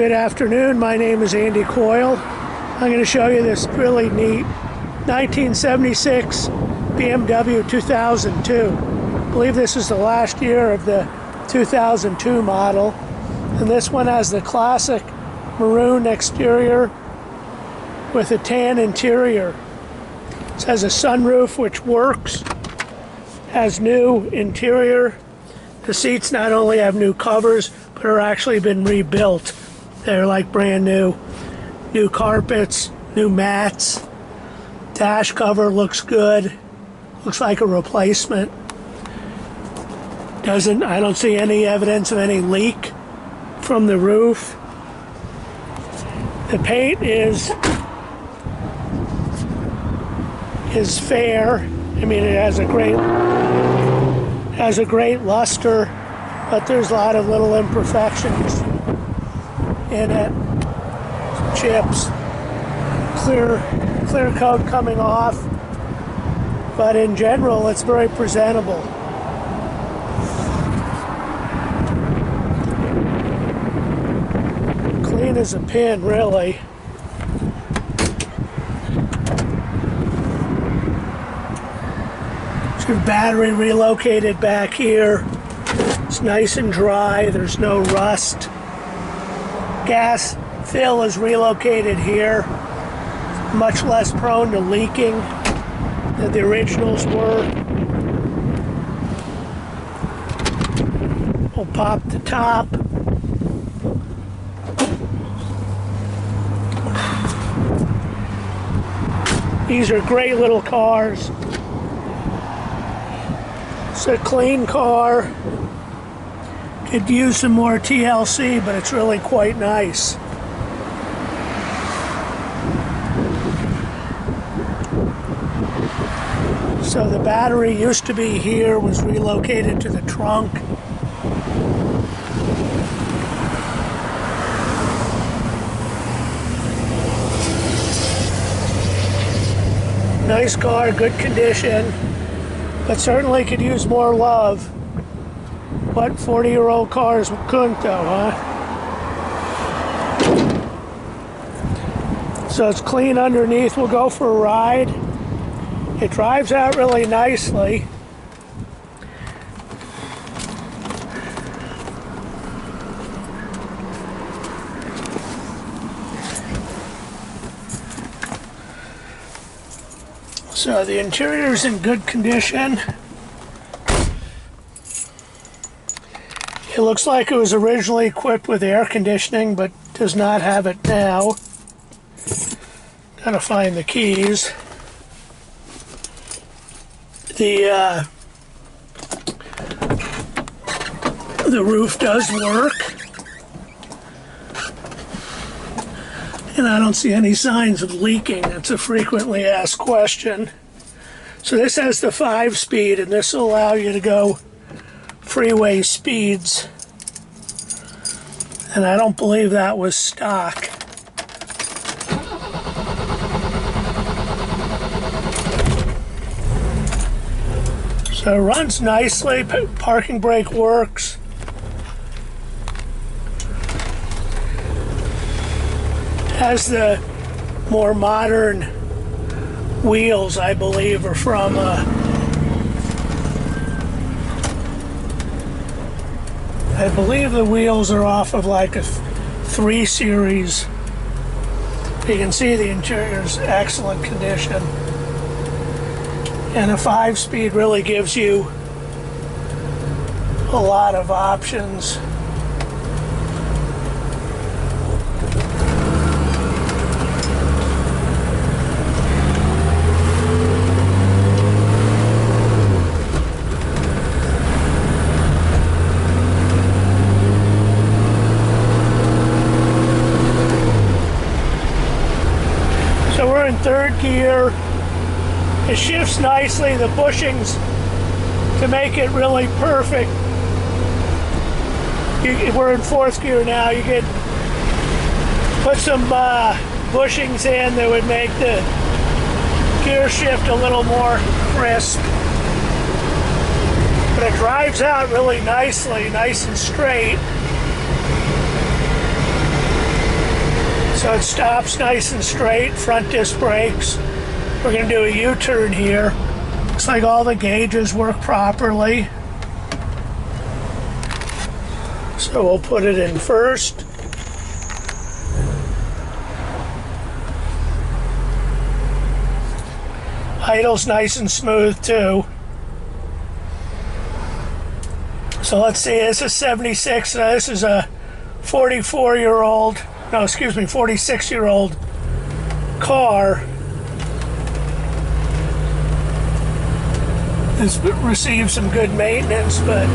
Good afternoon, my name is Andy Coyle. I'm going to show you this really neat 1976 BMW 2002. I believe this is the last year of the 2002 model. And this one has the classic maroon exterior with a tan interior. It has a sunroof which works, has new interior. The seats not only have new covers, but are actually been rebuilt. They're like brand new. New carpets, new mats. Dash cover looks good. Looks like a replacement. I don't see any evidence of any leak from the roof. The paint is fair. I mean, it has a great luster, but there's a lot of little imperfections in it. Chips, clear coat coming off, but in general it's very presentable. Clean as a pin, really. Your battery relocated back here. It's nice and dry, there's no rust. Gas fill is relocated here. Much less prone to leaking than the originals were. We'll pop the top. These are great little cars. It's a clean car. Could use some more TLC, but it's really quite nice. So the battery used to be here, was relocated to the trunk. Nice car, good condition, but certainly could use more love. What 40-year-old cars couldn't though, huh? So it's clean underneath. We'll go for a ride. It drives out really nicely. So the interior is in good condition. It looks like it was originally equipped with air conditioning, but does not have it now. Gotta find the keys. The roof does work. And I don't see any signs of leaking. That's a frequently asked question. So this has the 5-speed, and this will allow you to go freeway speeds. And I don't believe that was stock. So it runs nicely, parking brake works. Has the more modern wheels, I believe, are from I believe the wheels are off of like a 3 Series. You can see the interior is excellent condition. And a 5-speed really gives you a lot of options. So we're in 3rd gear. It shifts nicely, the bushings to make it really perfect. We're in 4th gear now. You could put some bushings in that would make the gear shift a little more crisp. But it drives out really nicely, nice and straight. So it stops nice and straight, front disc brakes. We're going to do a U-turn here. Looks like all the gauges work properly. So we'll put it in first. Idle's nice and smooth too. So let's see, this is 76. Now this is a 46-year-old car. It's received some good maintenance, but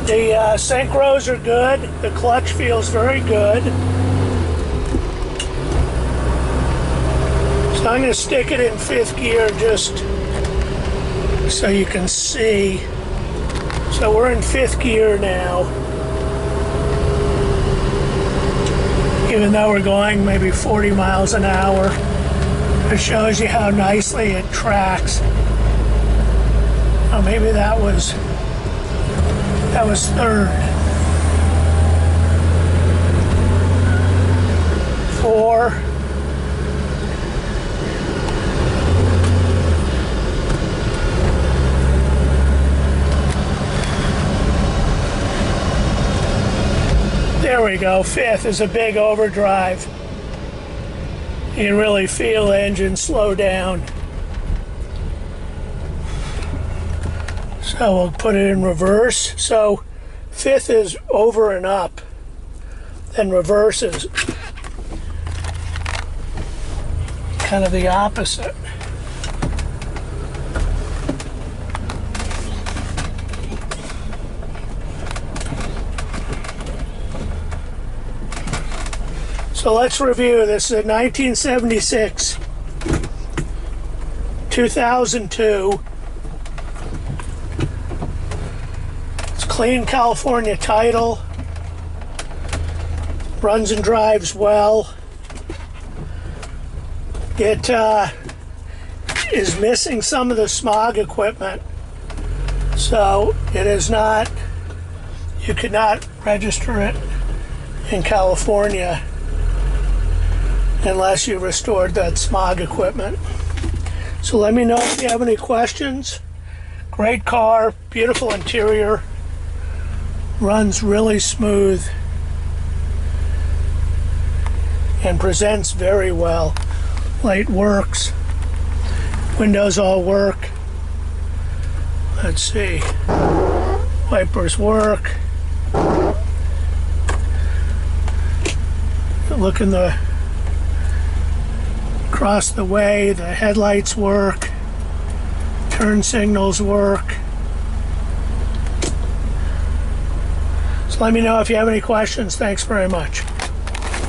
the synchros are good. The clutch feels very good. So I'm going to stick it in 5th gear just so you can see. So we're in 5th gear now. Even though we're going maybe 40 miles an hour. It shows you how nicely it tracks. Oh, maybe that was 3rd. 4. There we go. 5th is a big overdrive. You can really feel the engine slow down. So we'll put it in reverse. So 5th is over and up. Then reverse is kind of the opposite. So let's review. This is a 1976, 2002. It's clean California title. Runs and drives well. It is missing some of the smog equipment. So it is not, you could not register it in California unless you restored that smog equipment. So let me know if you have any questions. Great car, beautiful interior, runs really smooth, and presents very well. Light works, windows all work. Let's see, wipers work. Look in the across the way, the headlights work, turn signals work. So let me know if you have any questions. Thanks very much.